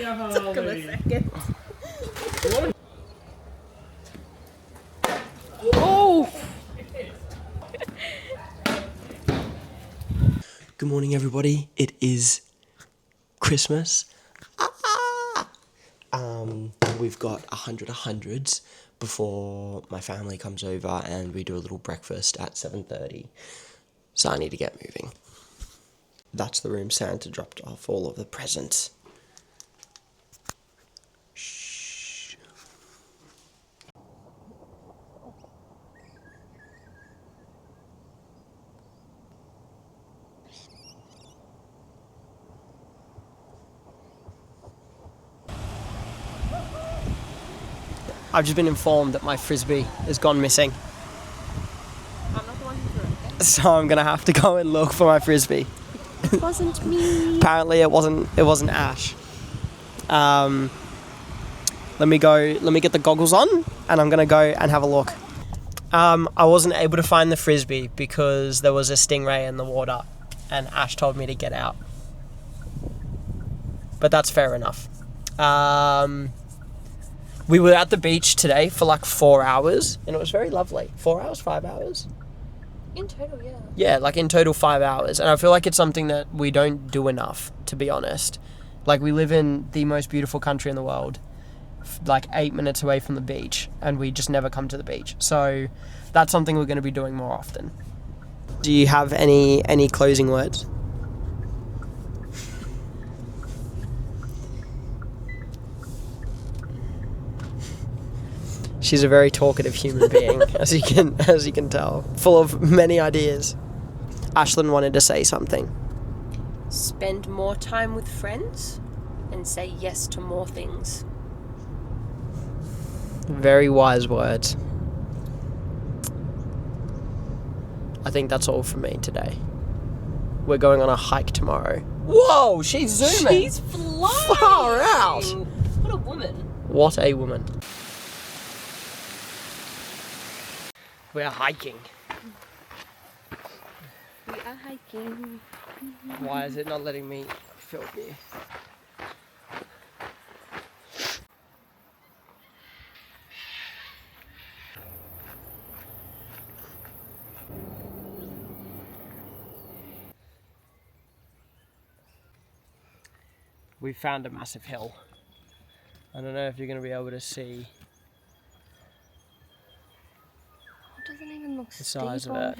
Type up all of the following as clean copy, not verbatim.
Took him a second. Oh! Good morning, everybody. It is Christmas. We've got 100 hundreds before my family comes over and we do a little breakfast at 7:30. So I need to get moving. That's the room Santa dropped off all of the presents. Shh. I've just been informed that my frisbee has gone missing. I'm not the one who threw it. So I'm gonna have to go and look for my frisbee. It wasn't me. Apparently it wasn't Ash. Let me get the goggles on and I'm gonna go and have a look. I wasn't able to find the frisbee because there was a stingray in the water and Ash told me to get out. But that's fair enough. We were at the beach today for like 4 hours and it was very lovely. 4 hours, 5 hours? In total, yeah. Yeah, like in total 5 hours. And I feel like it's something that we don't do enough, to be honest. Like we live in the most beautiful country in the world, like 8 minutes away from the beach, and we just never come to the beach. So that's something we're going to be doing more often. Do you have any closing words? She's a very talkative human being, as you can tell, full of many ideas. Ashlyn wanted to say something. Spend more time with friends and say yes to more things. Very wise words. I think that's all from me today. We're going on a hike tomorrow. Whoa, she's zooming. She's flying. Far out. What a woman. What a woman. We're hiking. We are hiking. Why is it not letting me film you? We found a massive hill. I don't know if you're going to be able to see It doesn't even look the size of steep it.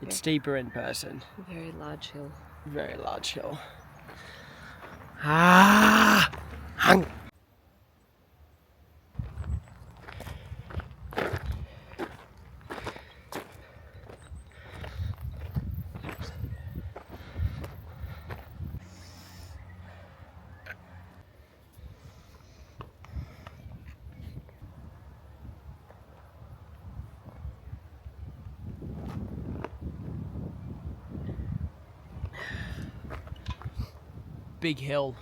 It's steeper in person. Very large hill. Very large hill. Ah! Hang. Big hill.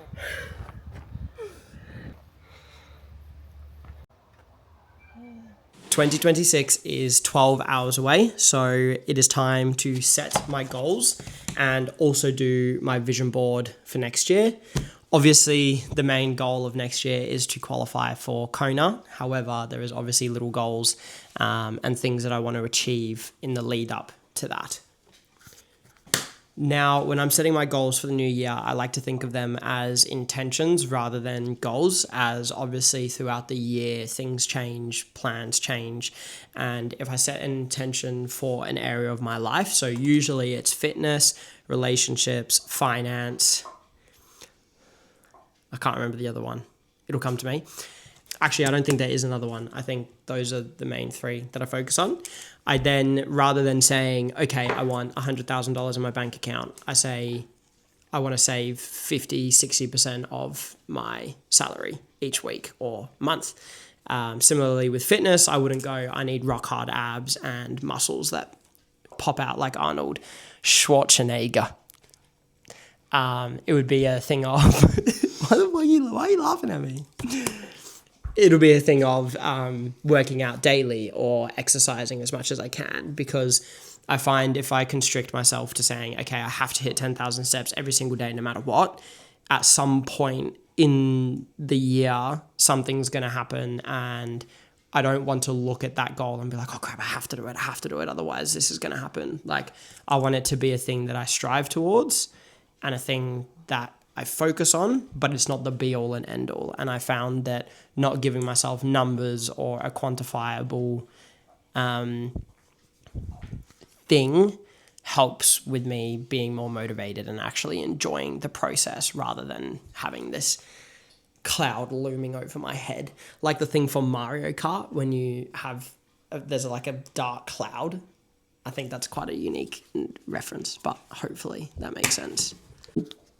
...2026 is 12 hours away, so it is time to set my goals and also do my vision board for next year. Obviously, the main goal of next year is to qualify for Kona. However, there is obviously little goals and things that I want to achieve in the lead up to that. Now, when I'm setting my goals for the new year, I like to think of them as intentions rather than goals, as obviously throughout the year, things change, plans change. And if I set an intention for an area of my life, so usually it's fitness, relationships, finance. I can't remember the other one. It'll come to me. Actually, I don't think there is another one. I think those are the main three that I focus on. I then, rather than saying, okay, I want $100,000 in my bank account, I say, I want to save 50, 60% of my salary each week or month. Similarly with fitness, I wouldn't go, I need rock hard abs and muscles that pop out like Arnold Schwarzenegger. It would be a thing of, why are you laughing at me? it'll be a thing of working out daily or exercising as much as I can, because I find if I constrict myself to saying, okay, I have to hit 10,000 steps every single day, no matter what, at some point in the year, something's going to happen, and I don't want to look at that goal and be like, oh crap, I have to do it. Otherwise this is going to happen. Like, I want it to be a thing that I strive towards and a thing that I focus on, but it's not the be all and end all. And I found that not giving myself numbers or a quantifiable thing helps with me being more motivated and actually enjoying the process rather than having this cloud looming over my head. Like the thing from Mario Kart, when you have, there's like a dark cloud. I think that's quite a unique reference, but hopefully that makes sense.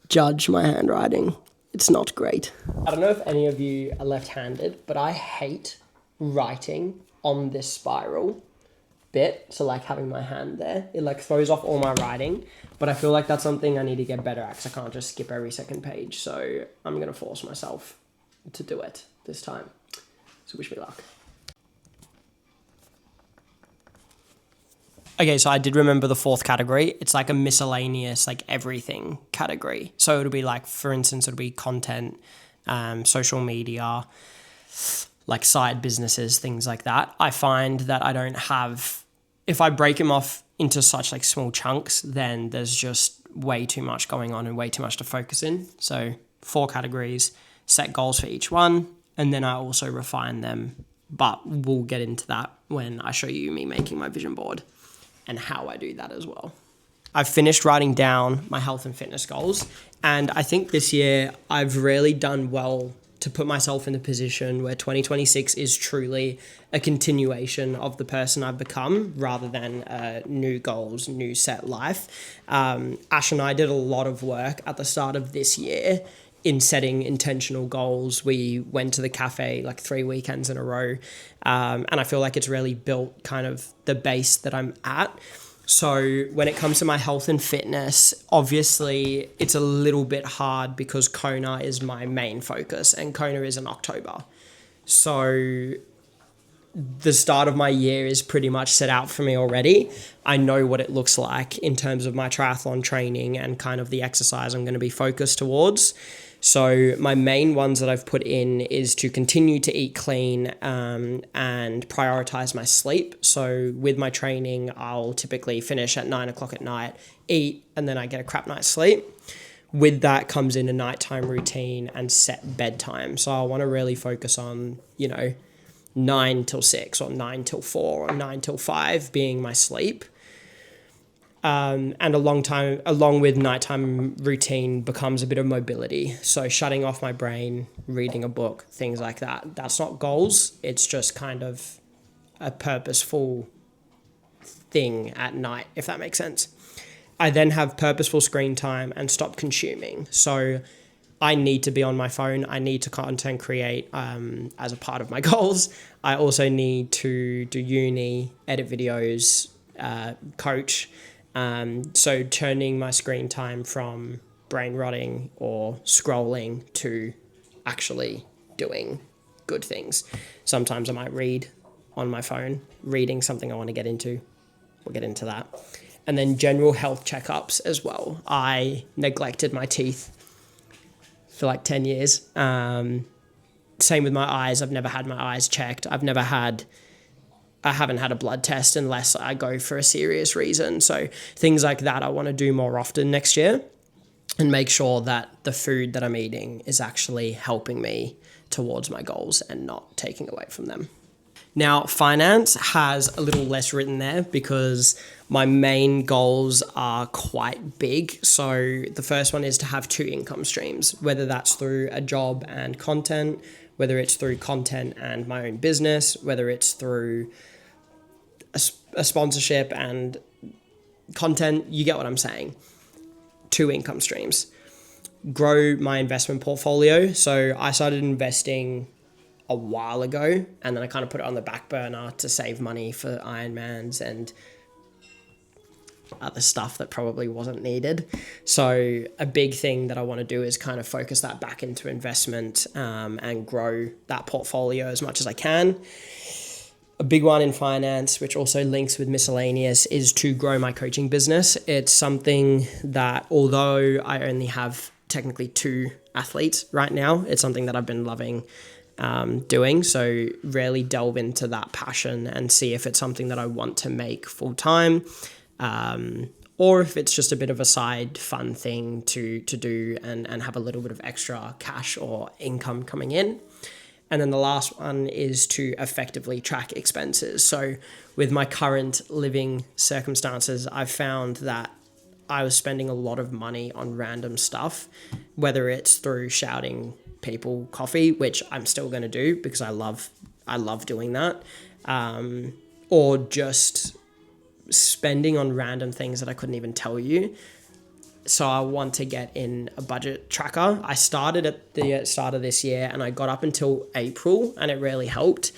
Judge my handwriting. It's not great. I don't know if any of you are left-handed, but I hate writing on this spiral bit. So like having my hand there, it like throws off all my writing, but I feel like that's something I need to get better at, because I can't just skip every second page. So I'm going to force myself to do it this time. So wish me luck. Okay, so I did remember the fourth category. It's like a miscellaneous, like everything category. So it'll be like, for instance, it'll be content, social media, like side businesses, things like that. I find that I don't have, if I break them off into such like small chunks, then there's just way too much going on and way too much to focus in. So 4 categories, set goals for each one, and then I also refine them. But we'll get into that when I show you me making my vision board and how I do that as well. I've finished writing down my health and fitness goals, and I think this year I've really done well to put myself in a position where 2026 is truly a continuation of the person I've become rather than new goals, new set life. Ash and I did a lot of work at the start of this year in setting intentional goals. We went to the cafe like 3 weekends in a row. And I feel like it's really built kind of the base that I'm at. So when it comes to my health and fitness, obviously it's a little bit hard because Kona is my main focus, and Kona is in October. So the start of my year is pretty much set out for me already. I know what it looks like in terms of my triathlon training and kind of the exercise I'm going to be focused towards. So my main ones that I've put in is to continue to eat clean and prioritize my sleep. So with my training, I'll typically finish at 9 o'clock at night, eat, and then I get a crap night's sleep. With that comes in a nighttime routine and set bedtime. So I want to really focus on, 9 till 6 or 9 till 4 or 9 till 5 being my sleep. And along with nighttime routine becomes a bit of mobility. So shutting off my brain, reading a book, things like that. That's not goals. It's just kind of a purposeful thing at night, if that makes sense. I then have purposeful screen time and stop consuming. So I need to be on my phone. I need to content create as a part of my goals. I also need to do uni, edit videos, coach. So turning my screen time from brain rotting or scrolling to actually doing good things. Sometimes I might read on my phone, reading something I want to get into. We'll get into that. And then general health checkups as well. I neglected my teeth for like 10 years. Same with my eyes. I've never had my eyes checked. I haven't had a blood test unless I go for a serious reason. So things like that I want to do more often next year and make sure that the food that I'm eating is actually helping me towards my goals and not taking away from them. Now, finance has a little less written there because my main goals are quite big. So the first one is to have 2 income streams, whether that's through a job and content, whether it's through content and my own business, whether it's through a sponsorship and content. You get what I'm saying. 2 income streams. Grow my investment portfolio. So I started investing a while ago, and then I kind of put it on the back burner to save money for Ironmans and other stuff that probably wasn't needed. So a big thing that I want to do is kind of focus that back into investment, and grow that portfolio as much as I can. A big one in finance, which also links with miscellaneous, is to grow my coaching business. It's something that, although I only have technically 2 athletes right now, it's something that I've been loving doing. So really delve into that passion and see if it's something that I want to make full time, or if it's just a bit of a side fun thing to do and have a little bit of extra cash or income coming in. And then the last one is to effectively track expenses. So with my current living circumstances, I've found that I was spending a lot of money on random stuff, whether it's through shouting people coffee, which I'm still going to do because I love doing that, or just spending on random things that I couldn't even tell you. So I want to get in a budget tracker. I started at the start of this year and I got up until April and it really helped.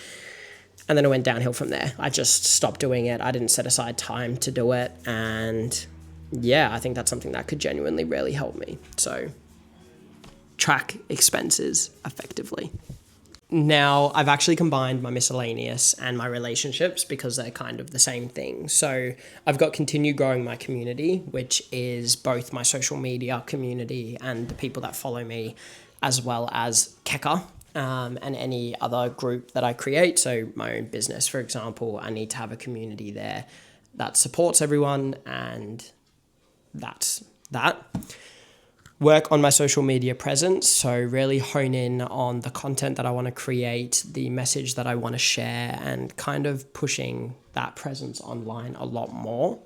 And then it went downhill from there. I just stopped doing it. I didn't set aside time to do it. And yeah, I think that's something that could genuinely really help me. So track expenses effectively. Now, I've actually combined my miscellaneous and my relationships because they're kind of the same thing. So I've got continue growing my community, which is both my social media community and the people that follow me, as well as Keka, and any other group that I create. So my own business, for example, I need to have a community there that supports everyone, and that's that. Work on my social media presence, so really hone in on the content that I want to create, the message that I want to share, and kind of pushing that presence online a lot more.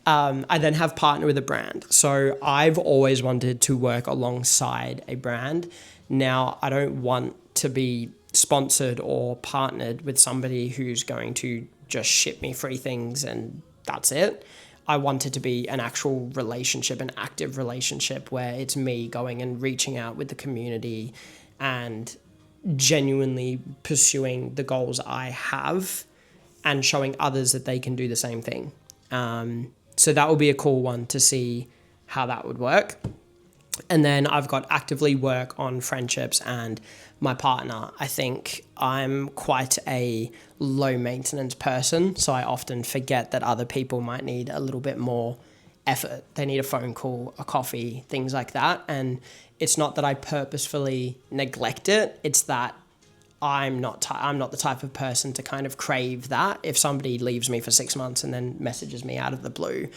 I then have partner with a brand. So I've always wanted to work alongside a brand. Now, I don't want to be sponsored or partnered with somebody who's going to just ship me free things and that's it. I want it to be an actual relationship, an active relationship where it's me going and reaching out with the community and genuinely pursuing the goals I have and showing others that they can do the same thing. So that will be a cool one to see how that would work. And then I've got actively work on friendships and my partner. I think I'm quite a low maintenance person, so I often forget that other people might need a little bit more effort. They need a phone call, a coffee, things like that. And it's not that I purposefully neglect it. It's that I'm not the type of person to kind of crave that. If somebody leaves me for 6 months and then messages me out of the blue,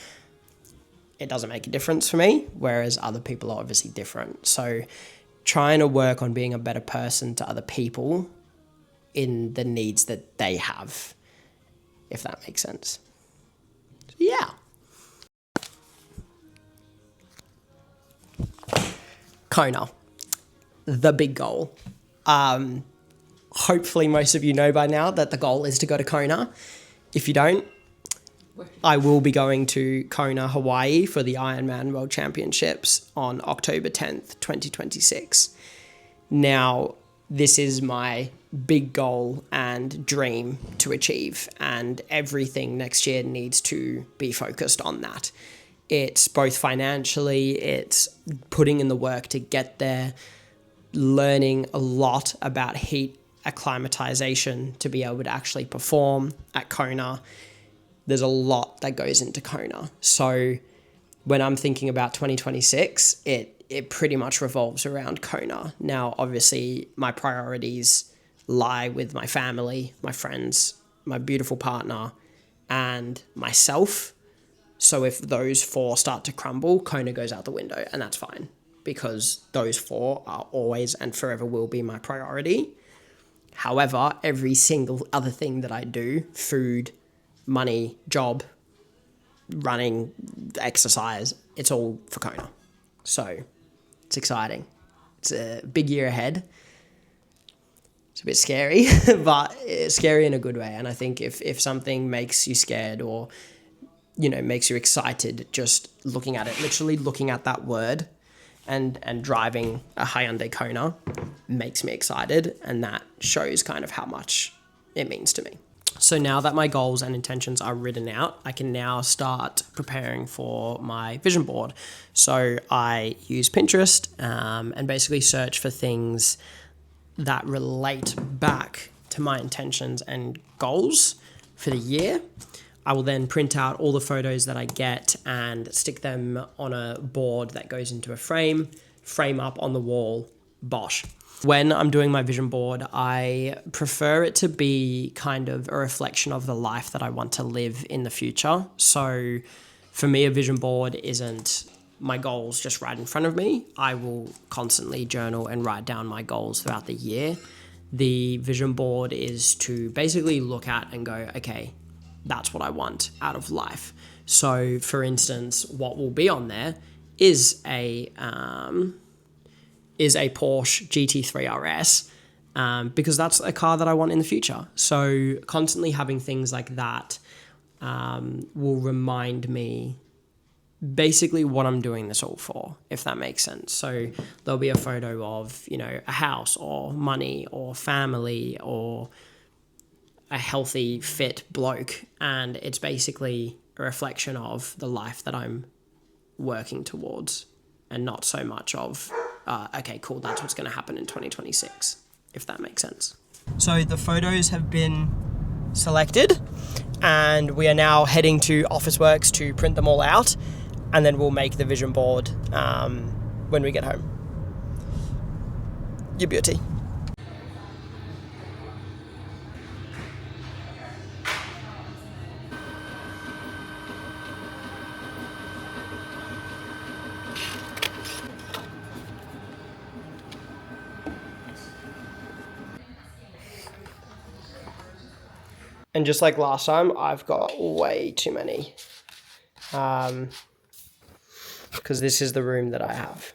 it doesn't make a difference for me, whereas other people are obviously different. So trying to work on being a better person to other people in the needs that they have, if that makes sense. Yeah. Kona, the big goal. Hopefully most of you know by now that the goal is to go to Kona. If you don't, I will be going to Kona, Hawaii for the Ironman World Championships on October 10th, 2026. Now, this is my big goal and dream to achieve, and everything next year needs to be focused on that. It's both financially, it's putting in the work to get there, learning a lot about heat acclimatization to be able to actually perform at Kona. There's a lot that goes into Kona. So when I'm thinking about 2026, it pretty much revolves around Kona. Now, obviously, my priorities lie with my family, my friends, my beautiful partner, and myself. So if those 4 start to crumble, Kona goes out the window, and that's fine because those 4 are always and forever will be my priority. However, every single other thing that I do, food, money, job, running, exercise, it's all for Kona. So it's exciting. It's a big year ahead. It's a bit scary, but it's scary in a good way. And I think if something makes you scared or, makes you excited, just looking at it, literally looking at that word and driving a Hyundai Kona makes me excited. And that shows kind of how much it means to me. So now that my goals and intentions are written out, I can now start preparing for my vision board. So I use Pinterest and basically search for things that relate back to my intentions and goals for the year. I will then print out all the photos that I get and stick them on a board that goes into a frame up on the wall, bosh. When I'm doing my vision board, I prefer it to be kind of a reflection of the life that I want to live in the future. So for me, a vision board isn't my goals just right in front of me. I will constantly journal and write down my goals throughout the year. The vision board is to basically look at and go, okay, that's what I want out of life. So for instance, what will be on there is a Porsche GT3 RS, because that's a car that I want in the future. So constantly having things like that will remind me basically what I'm doing this all for, if that makes sense. So there'll be a photo of, a house or money or family or a healthy, fit bloke. And it's basically a reflection of the life that I'm working towards and not so much of, okay, cool, that's what's going to happen in 2026, if that makes sense. So the photos have been selected and we are now heading to Officeworks to print them all out, and then we'll make the vision board when we get home. You beauty. And just like last time, I've got way too many. Because this is the room that I have.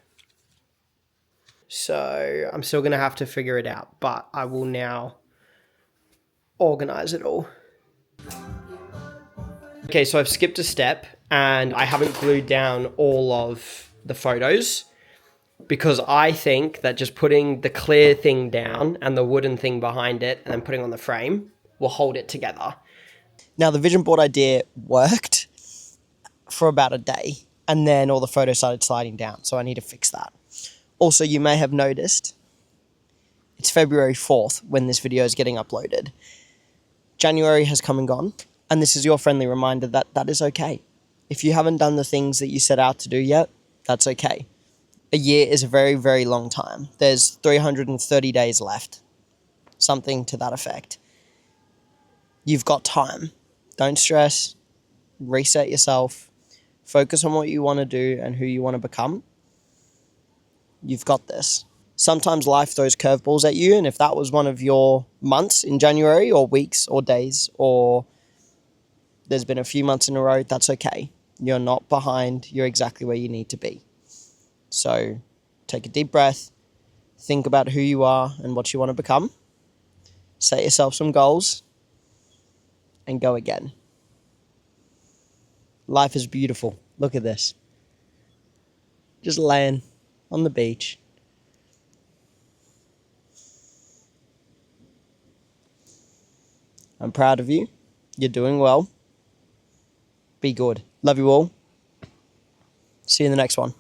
So I'm still going to have to figure it out, but I will now organize it all. Okay, so I've skipped a step and I haven't glued down all of the photos because I think that just putting the clear thing down and the wooden thing behind it and then putting on the frame will hold it together. Now, the vision board idea worked for about a day and then all the photos started sliding down, so I need to fix that. Also, you may have noticed it's February 4th when this video is getting uploaded. January has come and gone, and this is your friendly reminder that that is okay. If you haven't done the things that you set out to do yet, that's okay. A year is a very, very long time. There's 330 days left, something to that effect. You've got time. Don't stress. Reset yourself. Focus on what you want to do and who you want to become. You've got this. Sometimes life throws curveballs at you, and if that was one of your months in January or weeks or days, or there's been a few months in a row, that's okay. You're not behind. You're exactly where you need to be. So take a deep breath, think about who you are and what you want to become, set yourself some goals, and go again. Life is beautiful. Look at this. Just laying on the beach. I'm proud of you. You're doing well. Be good. Love you all. See you in the next one.